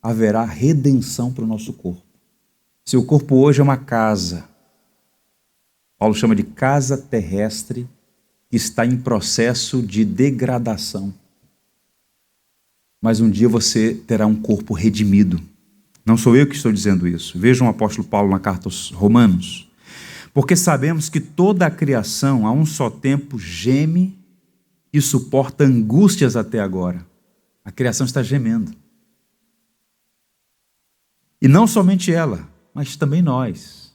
haverá redenção para o nosso corpo. Se o corpo hoje é uma casa, Paulo chama de casa terrestre, que está em processo de degradação. Mas um dia você terá um corpo redimido. Não sou eu que estou dizendo isso. Vejam o apóstolo Paulo na carta aos Romanos. Porque sabemos que toda a criação, a um só tempo, geme e suporta angústias até agora. A criação está gemendo. E não somente ela, mas também nós,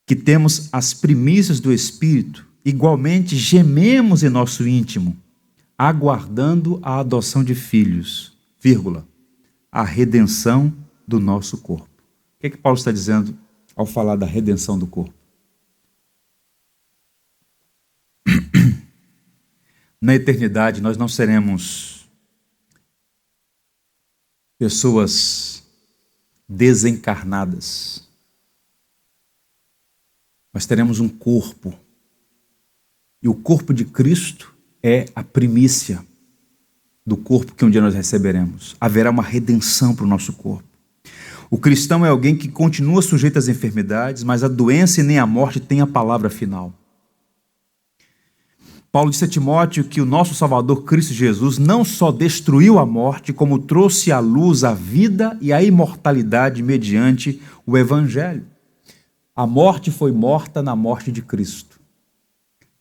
que temos as primícias do Espírito, igualmente gememos em nosso íntimo, aguardando a adoção de filhos, a redenção do nosso corpo. O que é que Paulo está dizendo ao falar da redenção do corpo? Na eternidade nós não seremos pessoas desencarnadas. Nós teremos um corpo. E o corpo de Cristo é a primícia do corpo que um dia nós receberemos. Haverá uma redenção para o nosso corpo. O cristão é alguém que continua sujeito às enfermidades, mas a doença e nem a morte têm a palavra final. Paulo disse a Timóteo que o nosso Salvador Cristo Jesus não só destruiu a morte, como trouxe à luz a vida e a imortalidade mediante o Evangelho. A morte foi morta na morte de Cristo.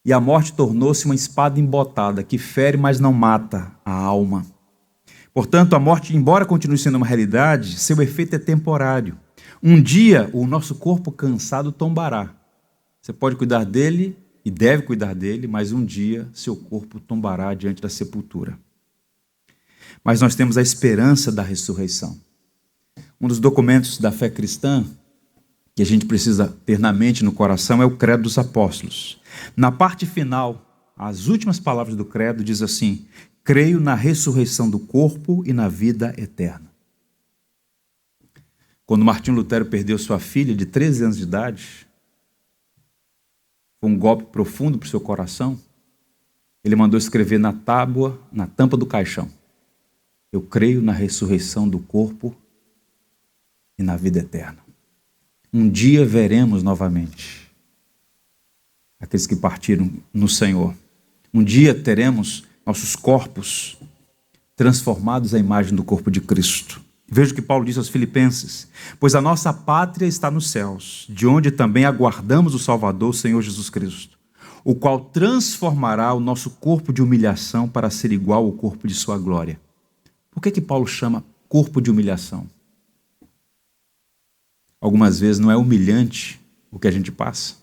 E a morte tornou-se uma espada embotada, que fere, mas não mata a alma. Portanto, a morte, embora continue sendo uma realidade, seu efeito é temporário. Um dia, o nosso corpo cansado tombará. Você pode cuidar dele e deve cuidar dele, mas um dia seu corpo tombará diante da sepultura. Mas nós temos a esperança da ressurreição. Um dos documentos da fé cristã que a gente precisa ter na mente e no coração é o Credo dos Apóstolos. Na parte final, as últimas palavras do credo diz assim: creio na ressurreição do corpo e na vida eterna. Quando Martinho Lutero perdeu sua filha de 13 anos de idade, foi um golpe profundo para o seu coração. Ele mandou escrever na tábua, na tampa do caixão: eu creio na ressurreição do corpo e na vida eterna. Um dia veremos novamente aqueles que partiram no Senhor. Um dia teremos nossos corpos transformados à imagem do corpo de Cristo. Veja o que Paulo disse aos Filipenses: pois a nossa pátria está nos céus, de onde também aguardamos o Salvador, o Senhor Jesus Cristo, o qual transformará o nosso corpo de humilhação para ser igual ao corpo de sua glória. Por que Paulo chama corpo de humilhação? Algumas vezes não é humilhante o que a gente passa.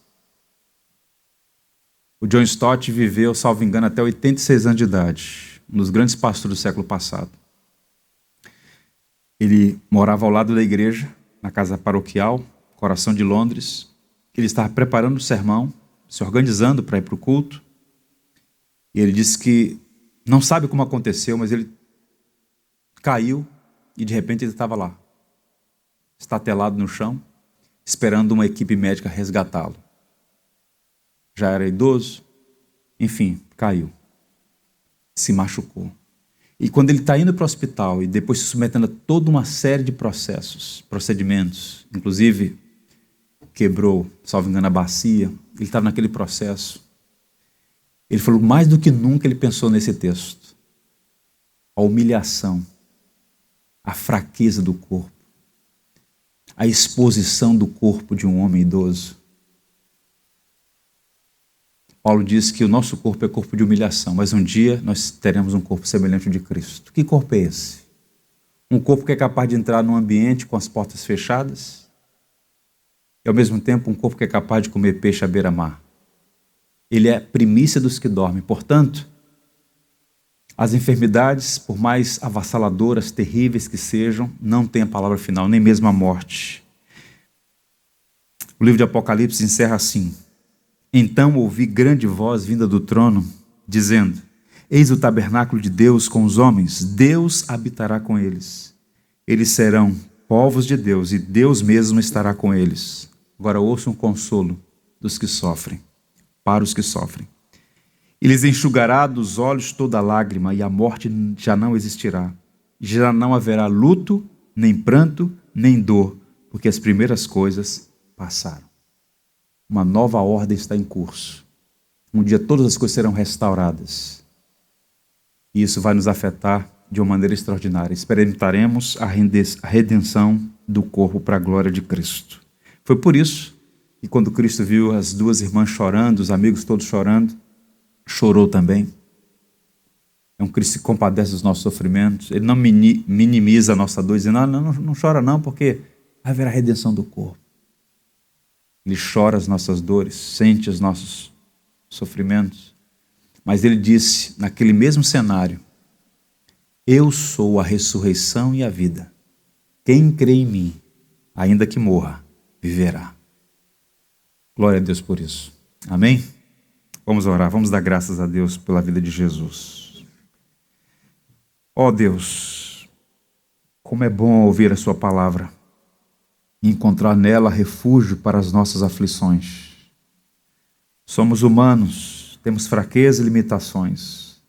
O John Stott viveu, salvo engano, até 86 anos de idade, um dos grandes pastores do século passado. Ele morava ao lado da igreja, na casa paroquial, coração de Londres. Ele estava preparando o sermão, se organizando para ir para o culto. E ele disse que não sabe como aconteceu, mas ele caiu e de repente ele estava lá, estatelado no chão, esperando uma equipe médica resgatá-lo. já era idoso, enfim, caiu, se machucou. E quando ele está indo para o hospital e depois se submetendo a toda uma série de procedimentos, inclusive quebrou, salvo engano, a bacia, ele estava naquele processo. Ele falou, mais do que nunca ele pensou nesse texto. A humilhação, a fraqueza do corpo, a exposição do corpo de um homem idoso. Paulo diz que o nosso corpo é corpo de humilhação, mas um dia nós teremos um corpo semelhante ao de Cristo. Que corpo é esse? Um corpo que é capaz de entrar num ambiente com as portas fechadas e ao mesmo tempo um corpo que é capaz de comer peixe à beira-mar. Ele é primícia dos que dormem. Portanto, as enfermidades, por mais avassaladoras, terríveis que sejam, não têm a palavra final, nem mesmo a morte. O livro de Apocalipse encerra assim: então ouvi grande voz vinda do trono, dizendo, eis o tabernáculo de Deus com os homens, Deus habitará com eles. Eles serão povos de Deus e Deus mesmo estará com eles. Agora ouçam o consolo dos que sofrem, para os que sofrem. E lhes enxugará dos olhos toda lágrima, e a morte já não existirá. Já não haverá luto, nem pranto, nem dor, porque as primeiras coisas passaram. Uma nova ordem está em curso. Um dia todas as coisas serão restauradas. E isso vai nos afetar de uma maneira extraordinária. Experimentaremos a redenção do corpo para a glória de Cristo. Foi por isso que quando Cristo viu as duas irmãs chorando, os amigos todos chorando, chorou também. É um Cristo que compadece dos nossos sofrimentos. Ele não minimiza a nossa dor, dizendo, não chora não, porque vai haver a redenção do corpo. Ele chora as nossas dores, sente os nossos sofrimentos. Mas ele disse, naquele mesmo cenário, eu sou a ressurreição e a vida. Quem crê em mim, ainda que morra, viverá. Glória a Deus por isso. Amém? Vamos orar, vamos dar graças a Deus pela vida de Jesus. Ó Deus, como é bom ouvir a sua palavra e encontrar nela refúgio para as nossas aflições. Somos humanos, temos fraqueza e limitações.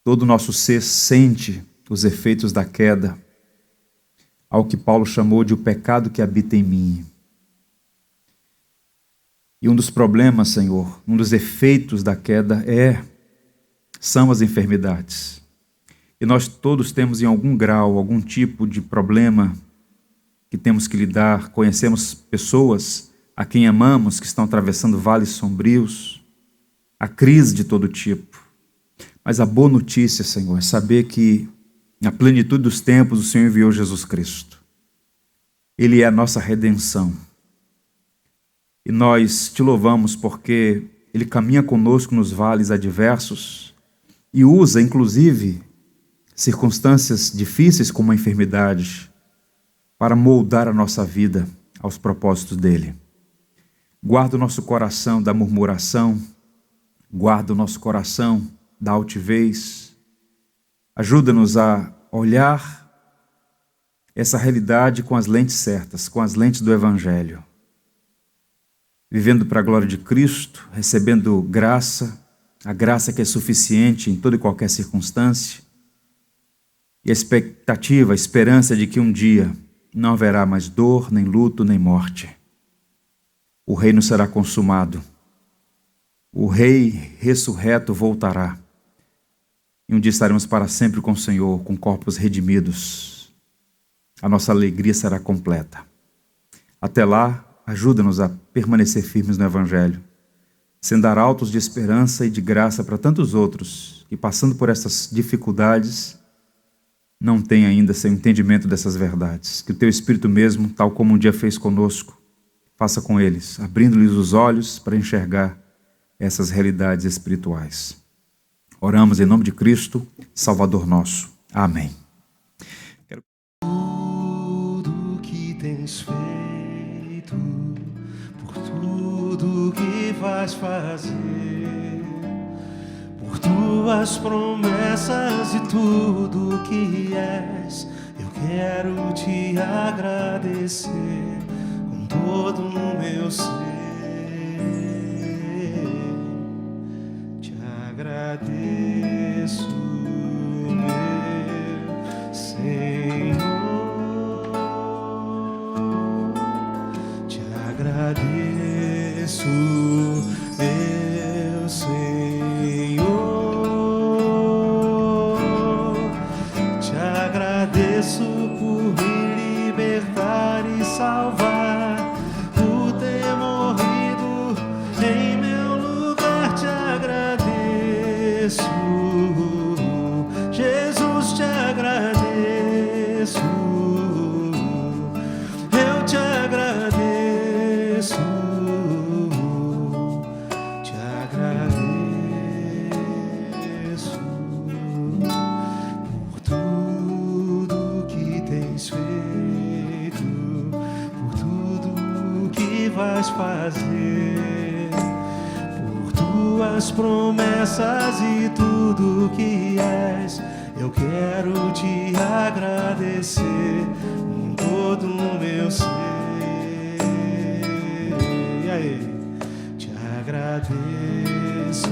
Todo o nosso ser sente os efeitos da queda, ao que Paulo chamou de o pecado que habita em mim. E um dos problemas, Senhor, um dos efeitos da queda são as enfermidades. E nós todos temos em algum grau, algum tipo de problema que temos que lidar. Conhecemos pessoas a quem amamos que estão atravessando vales sombrios, a crise de todo tipo. Mas a boa notícia, Senhor, é saber que na plenitude dos tempos o Senhor enviou Jesus Cristo. Ele é a nossa redenção. E nós te louvamos porque Ele caminha conosco nos vales adversos e usa, inclusive, circunstâncias difíceis como a enfermidade para moldar a nossa vida aos propósitos dEle. Guarda o nosso coração da murmuração, guarda o nosso coração da altivez. Ajuda-nos a olhar essa realidade com as lentes certas, com as lentes do Evangelho. Vivendo para a glória de Cristo, recebendo graça, a graça que é suficiente em toda e qualquer circunstância, e a expectativa, a esperança de que um dia não haverá mais dor, nem luto, nem morte. O reino será consumado. O Rei ressurreto voltará. E um dia estaremos para sempre com o Senhor, com corpos redimidos. A nossa alegria será completa. Até lá, ajuda-nos a permanecer firmes no Evangelho, sendo arautos de esperança e de graça para tantos outros que, passando por essas dificuldades, não têm ainda seu entendimento dessas verdades. Que o Teu Espírito mesmo, tal como um dia fez conosco, faça com eles, abrindo-lhes os olhos para enxergar essas realidades espirituais. Oramos em nome de Cristo, Salvador nosso. Amém. Tudo que tens feito, por tudo que vais fazer, por tuas promessas e tudo que és, eu quero te agradecer com todo o meu ser. agradeço, meu Senhor, te agradeço, meu Senhor, te agradeço por me libertar e salvar, por ter morrido em meu lugar. Te agradeço, Jesus, te agradeço, eu te agradeço, te agradeço por tudo que tens feito, por tudo que vais fazer, por tuas promessas e tudo que és. Eu quero te agradecer com todo o meu ser. E aí? Te agradeço,